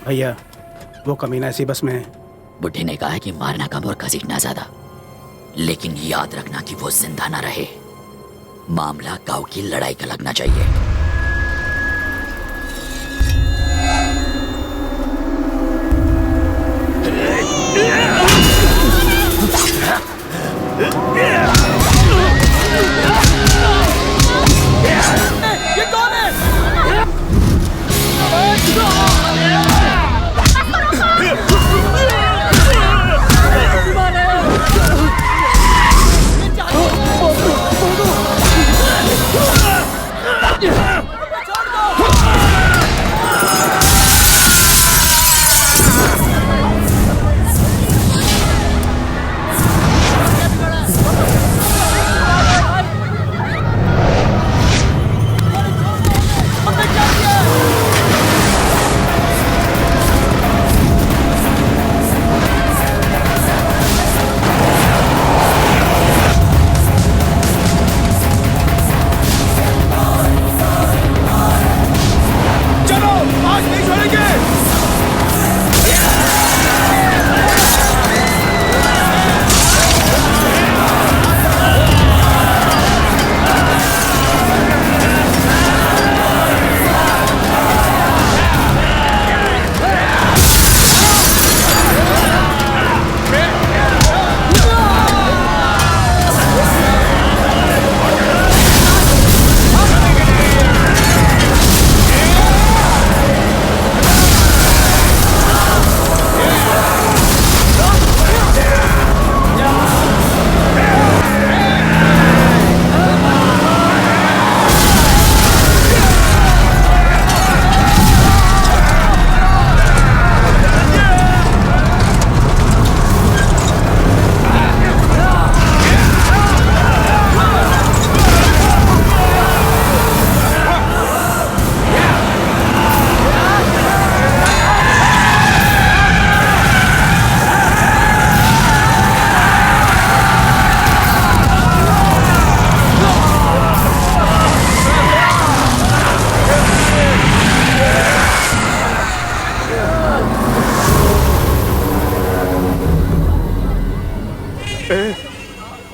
भैया वो कमीना इसी बस में है। बुढ़ी ने कहा है कि मारना कम और घसीटना ज्यादा, लेकिन याद रखना कि वो जिंदा ना रहे। मामला गांव की लड़ाई का लगना चाहिए। ये कौन है?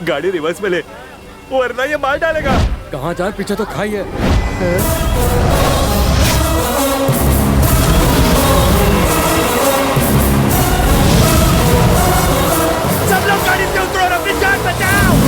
गाड़ी रिवर्स में ले, वरना ये मार डालेगा। कहाँ जा, पीछे तो खाई है। सब लोग गाड़ी से उतरो और अपनी जान बचाओ।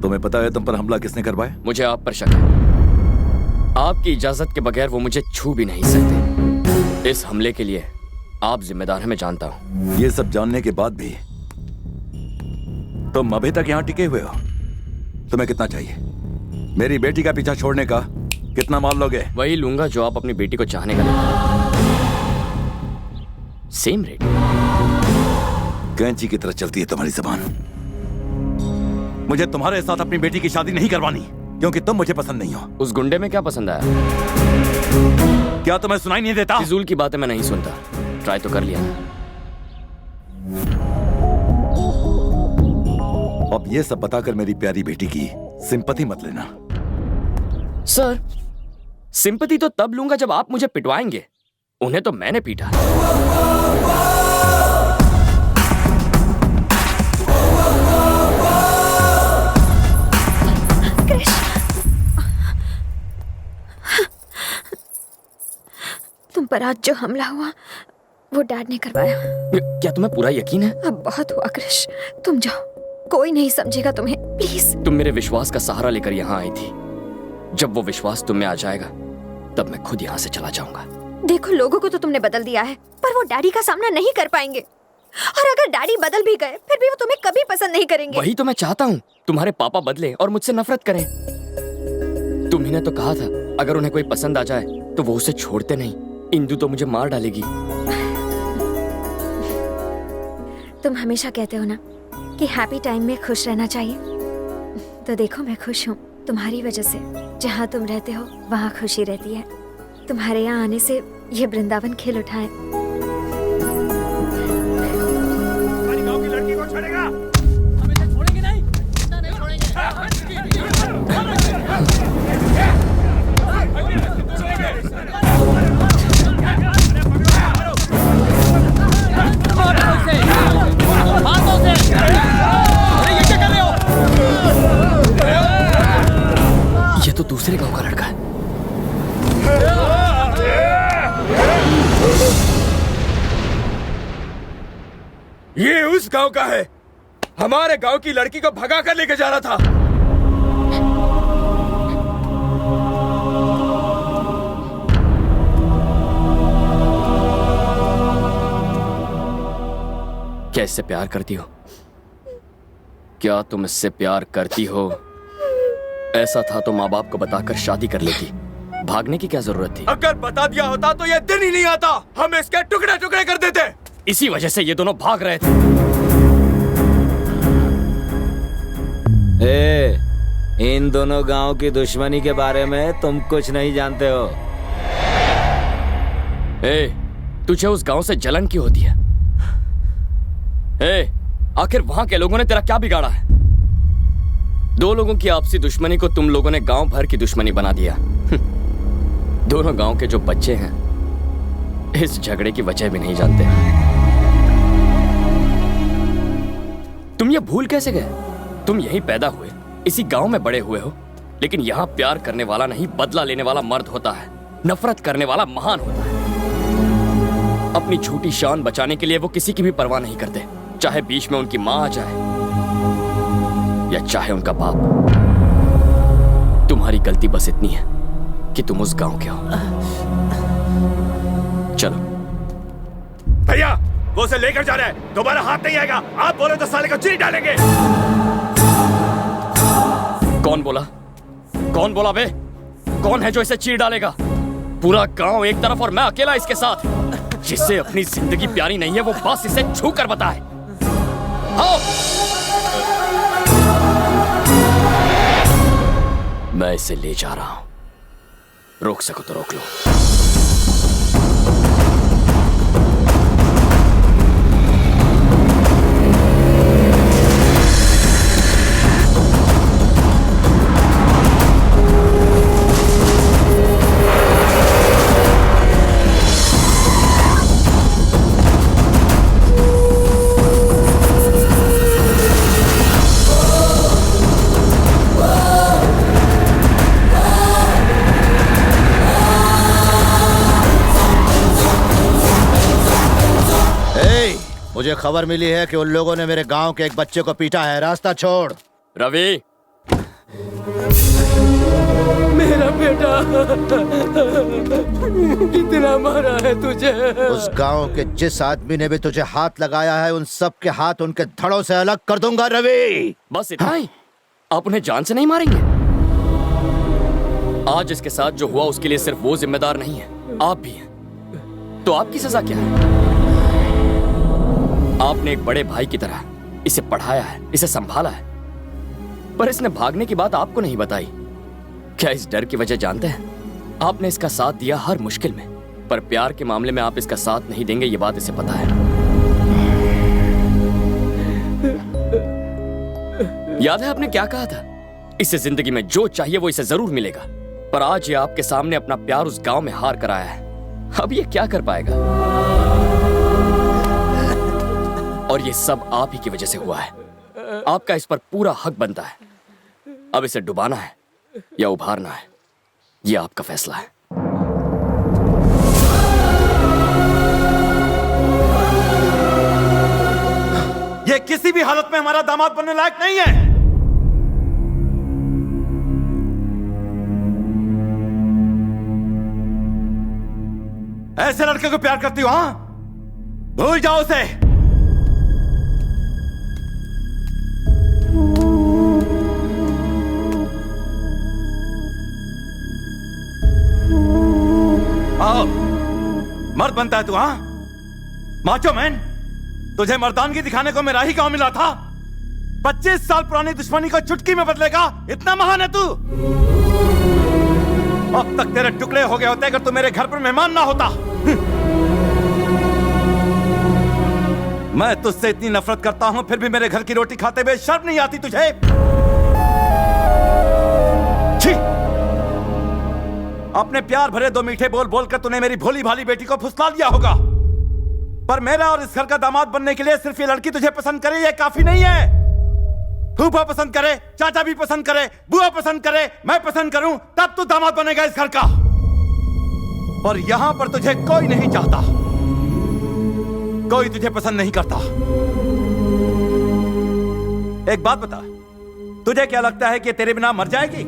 तुम्हें पता है तुम पर हमला किसने करवाया? मुझे आप पर शक है। आपकी इजाजत के बगैर वो मुझे छू भी नहीं सकते। इस हमले के लिए आप जिम्मेदार हैं, मैं जानता हूं। ये सब जानने के बाद भी तुम अभी तक यहाँ टिके हुए हो। तुम्हें कितना चाहिए? मेरी बेटी का पीछा छोड़ने का कितना माल लोगे? वही लूंगा जो आप अपनी बेटी को चाहने का लेते। Same rate. कैंची की तरह चलती है तुम्हारी जबान। मुझे तुम्हारे साथ अपनी बेटी की शादी नहीं करवानी। क्योंकि तुम मुझे पसंद नहीं हो। उस गुंडे में क्या पसंद आया? क्या तुम्हें सुनाई नहीं देता? फिजूल की बातें मैं नहीं सुनता। ट्राई तो कर लिया ना। अब ये सब बताकर मेरी प्यारी बेटी की सिंपैथी मत लेना। सर, सिंपैथी तो तब लूंगा जब आप मुझे पिटवाएंगे। उन्हें तो मैंने पीटा। क्रिश, तुम पर आज जो हमला हुआ वो डैड ने करवाया। क्या तुम्हें पूरा यकीन है? अब बहुत हुआ क्रिश, तुम जाओ, कोई नहीं समझेगा तुम्हें, प्लीज। तुम मेरे विश्वास का सहारा लेकर यहाँ आई थी। जब वो विश्वास तुम में आ जाएगा तब मैं खुद यहाँ से चला जाऊंगा। देखो, लोगों को तो तुमने बदल दिया है, पर वो डैडी का सामना नहीं कर पाएंगे। और अगर डैडी बदल भी गए फिर भी वो तुम्हें कभी पसंद नहीं करेंगे। वही तो मैं चाहता हूँ, तुम्हारे पापा बदले और मुझसे नफरत करें। तुम्ही ने तो कहा था अगर उन्हें कोई पसंद आ जाए तो वो उसे छोड़ते नहीं। इंदु तो मुझे मार डालेगी। तुम हमेशा कहते हो ना कि हैप्पी टाइम में खुश रहना चाहिए, तो देखो मैं खुश हूँ तुम्हारी वजह से। जहाँ तुम रहते हो वहाँ खुशी रहती है। तुम्हारे यहाँ आने से ये वृंदावन खिल उठा है। हमारी गांव की लड़की को छोड़ेगा? हम इसे छोड़ेंगे नहीं, इतना नहीं छोड़ेंगे। हाथों से। अरे ये क्या कर रहे हो? ये तो दूसरे गांव का लड़का है। ये उस गांव का है। हमारे गांव की लड़की को भगा कर लेके जा रहा था। क्या इससे प्यार करती हो? क्या तुम इससे प्यार करती हो? ऐसा था तो माँ बाप को बताकर शादी कर लेती। भागने की क्या जरूरत थी? अगर बता दिया होता तो ये दिन ही नहीं आता। हम इसके टुकड़े टुकड़े कर देते। इसी वजह से ये दोनों भाग रहे थे। इन दोनों गांव की दुश्मनी के बारे में तुम कुछ नहीं जानते हो। तुझे उस गांव से जलन क्यों होती है? आखिर वहां के लोगों ने तेरा क्या बिगाड़ा है? दो लोगों की आपसी दुश्मनी को तुम लोगों ने गांव भर की दुश्मनी बना दिया। दोनों गांव के जो बच्चे हैं इस झगड़े की वजह भी नहीं जानते। तुम ये भूल कैसे गए? तुम यहीं पैदा हुए, इसी गांव में बड़े हुए हो, लेकिन यहां प्यार करने वाला नहीं बदला लेने वाला मर्द होता है। नफरत करने वाला महान होता है। अपनी झूठी शान बचाने के लिए वो किसी की भी परवाह नहीं करते, चाहे बीच में उनकी मां आ जाए या चाहे उनका बाप। तुम्हारी गलती बस इतनी है कि तुम उस गांव के हो। चलो। भैया, वो उसे लेकर जा रहा है, दोबारा हाथ नहीं आएगा। आप बोले तो साले को चीर डालेंगे। कौन बोला? कौन बोला बे? कौन है जो इसे चीर डालेगा? पूरा गांव एक तरफ और मैं अकेला इसके साथ। जिससे अपनी जिंदगी प्यारी नहीं है वो बस इसे छू कर बताए। आओ। मैं इसे ले जा रहा हूं। रोक सको तो रोक लो। मुझे खबर मिली है कि उन लोगों ने मेरे गांव के एक बच्चे को पीटा है। रास्ता छोड़। रवि, मेरा बेटा कितना मारा है तुझे। उस गांव के जिस आदमी ने भी तुझे हाथ लगाया है उन सब के हाथ उनके धड़ों से अलग कर दूंगा रवि। बस इतना ही? आप उन्हें जान से नहीं मारेंगे? आज इसके साथ जो हुआ उसके लिए सिर्फ वो जिम्मेदार नहीं है, आप भी हैं। तो आपकी सजा क्या है? आपने एक बड़े भाई की तरह इसे पढ़ाया है, इसे संभाला है, पर इसने भागने की बात आपको नहीं बताई। क्या इस डर की वजह जानते हैं? आपने इसका साथ दिया हर मुश्किल में, पर प्यार के मामले में आप इसका साथ नहीं देंगे, ये बात इसे पता है। याद है आपने क्या कहा था? इसे जिंदगी में जो चाहिए वो इसे जरूर मिलेगा। पर आज ये आपके सामने अपना प्यार उस गांव में हार कर आया है। अब ये क्या कर पाएगा? और ये सब आप ही की वजह से हुआ है। आपका इस पर पूरा हक बनता है। अब इसे डुबाना है या उभारना है, ये आपका फैसला है। ये किसी भी हालत में हमारा दामाद बनने लायक नहीं है। ऐसे लड़के को प्यार करती हो? हाँ, भूल जाओ उसे। आओ, मर्द बनता है तू? हाँ, माचो मैन। तुझे मर्दानगी दिखाने को मेरा ही गांव मिला था। 25 साल पुरानी दुश्मनी को चुटकी में बदलेगा, इतना महान है तू? अब तक तेरे टुकड़े हो गए होते अगर तू मेरे घर पर मेहमान ना होता। मैं तुझसे इतनी नफरत करता हूं, फिर भी मेरे घर की रोटी खाते हुए शर्म नहीं आती तुझे? छी! अपने प्यार भरे दो मीठे बोल बोलकर तूने मेरी भोली भाली बेटी को फुसला लिया होगा, पर मेरा और इस घर का दामाद बनने के लिए सिर्फ ये लड़की तुझे पसंद करे ये काफी नहीं है। फूफा पसंद करे, चाचा भी पसंद करे, बुआ पसंद करे, मैं पसंद करूं, तब तू दामाद बनेगा इस घर का। और यहां पर तुझे कोई नहीं चाहता, कोई तुझे पसंद नहीं करता। एक बात बता, तुझे क्या लगता है कि तेरे बिना मर जाएगी?